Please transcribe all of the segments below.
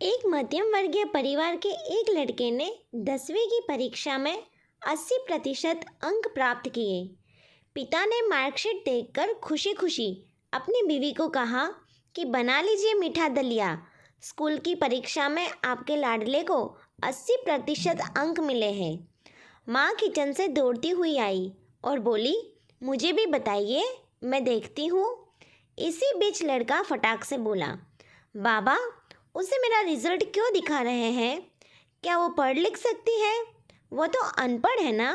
एक मध्यम वर्गीय परिवार के एक लड़के ने 10वीं की परीक्षा में 80% अंक प्राप्त किए। पिता ने मार्कशीट देखकर खुशी खुशी अपनी बीवी को कहा कि बना लीजिए मीठा दलिया, स्कूल की परीक्षा में आपके लाडले को 80% अंक मिले हैं। माँ किचन से दौड़ती हुई आई और बोली, मुझे भी बताइए, मैं देखती हूँ। इसी बीच लड़का फटाक से बोला, बाबा, उसे मेरा रिजल्ट क्यों दिखा रहे हैं? क्या वो पढ़ लिख सकती है? वो तो अनपढ़ है ना।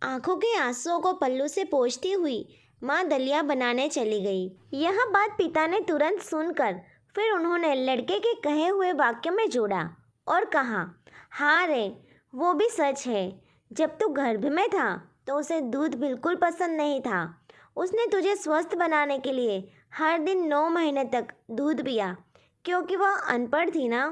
आंखों के आंसुओं को पल्लू से पोंछती हुई माँ दलिया बनाने चली गई। यह बात पिता ने तुरंत सुनकर फिर उन्होंने लड़के के कहे हुए वाक्य में जोड़ा और कहा, हाँ रे, वो भी सच है। जब तू गर्भ में था तो उसे दूध बिल्कुल पसंद नहीं था। उसने तुझे स्वस्थ बनाने के लिए हर दिन 9 महीने तक दूध पिया, क्योंकि वह अनपढ़ थी ना।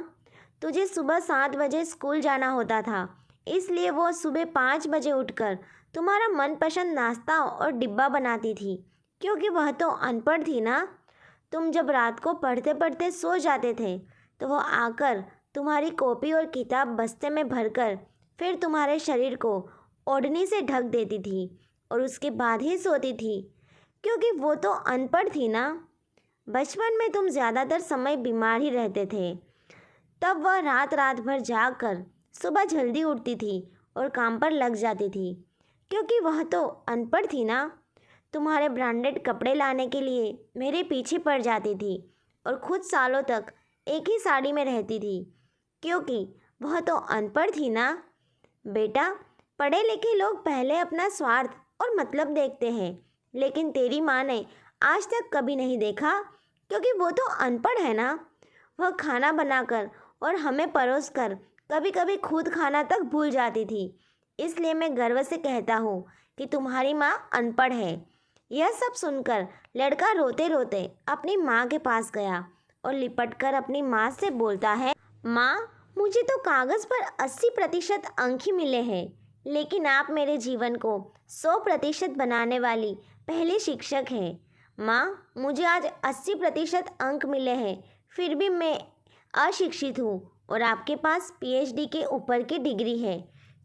तुझे सुबह 7 बजे स्कूल जाना होता था, इसलिए वो सुबह 5 बजे उठकर तुम्हारा मनपसंद नाश्ता और डिब्बा बनाती थी, क्योंकि वह तो अनपढ़ थी ना। तुम जब रात को पढ़ते पढ़ते सो जाते थे तो वह आकर तुम्हारी कॉपी और किताब बस्ते में भरकर फिर तुम्हारे शरीर को ओढ़नी से ढक देती थी और उसके बाद ही सोती थी, क्योंकि वो तो अनपढ़ थी ना। बचपन में तुम ज़्यादातर समय बीमार ही रहते थे। तब वह रात रात भर जाग कर सुबह जल्दी उठती थी और काम पर लग जाती थी, क्योंकि वह तो अनपढ़ थी ना। तुम्हारे ब्रांडेड कपड़े लाने के लिए मेरे पीछे पड़ जाती थी और खुद सालों तक एक ही साड़ी में रहती थी, क्योंकि वह तो अनपढ़ थी ना। बेटा, पढ़े लिखे लोग पहले अपना स्वार्थ और मतलब देखते हैं, लेकिन तेरी माँ ने आज तक कभी नहीं देखा, क्योंकि वो तो अनपढ़ है ना। वह खाना बनाकर और हमें परोस कर कभी कभी खुद खाना तक भूल जाती थी। इसलिए मैं गर्व से कहता हूँ कि तुम्हारी माँ अनपढ़ है। यह सब सुनकर लड़का रोते रोते अपनी माँ के पास गया और लिपटकर अपनी माँ से बोलता है, माँ, मुझे तो कागज़ पर 80% अंक ही मिले हैं, लेकिन आप मेरे जीवन को 100% बनाने वाली पहली शिक्षक हैं। माँ, मुझे आज 80% अंक मिले हैं, फिर भी मैं अशिक्षित हूँ और आपके पास PhD के ऊपर की डिग्री है,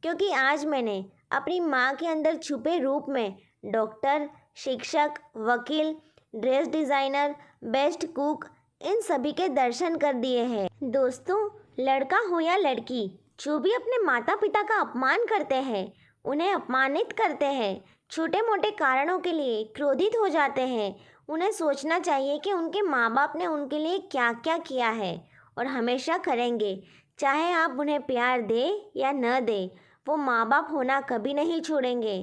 क्योंकि आज मैंने अपनी माँ के अंदर छुपे रूप में डॉक्टर, शिक्षक, वकील, ड्रेस डिज़ाइनर, बेस्ट कुक, इन सभी के दर्शन कर दिए हैं। दोस्तों, लड़का हो या लड़की, जो भी अपने माता पिता का अपमान करते हैं, उन्हें अपमानित करते हैं, छोटे मोटे कारणों के लिए क्रोधित हो जाते हैं, उन्हें सोचना चाहिए कि उनके माँ बाप ने उनके लिए क्या क्या किया है और हमेशा करेंगे। चाहे आप उन्हें प्यार दें या न दें, वो माँ बाप होना कभी नहीं छोड़ेंगे।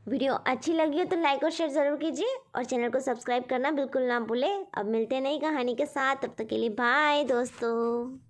वीडियो अच्छी लगी हो तो लाइक और शेयर ज़रूर कीजिए और चैनल को सब्सक्राइब करना बिल्कुल ना भूलें। अब मिलते हैं नई कहानी के साथ, तब तक के लिए बाय दोस्तों।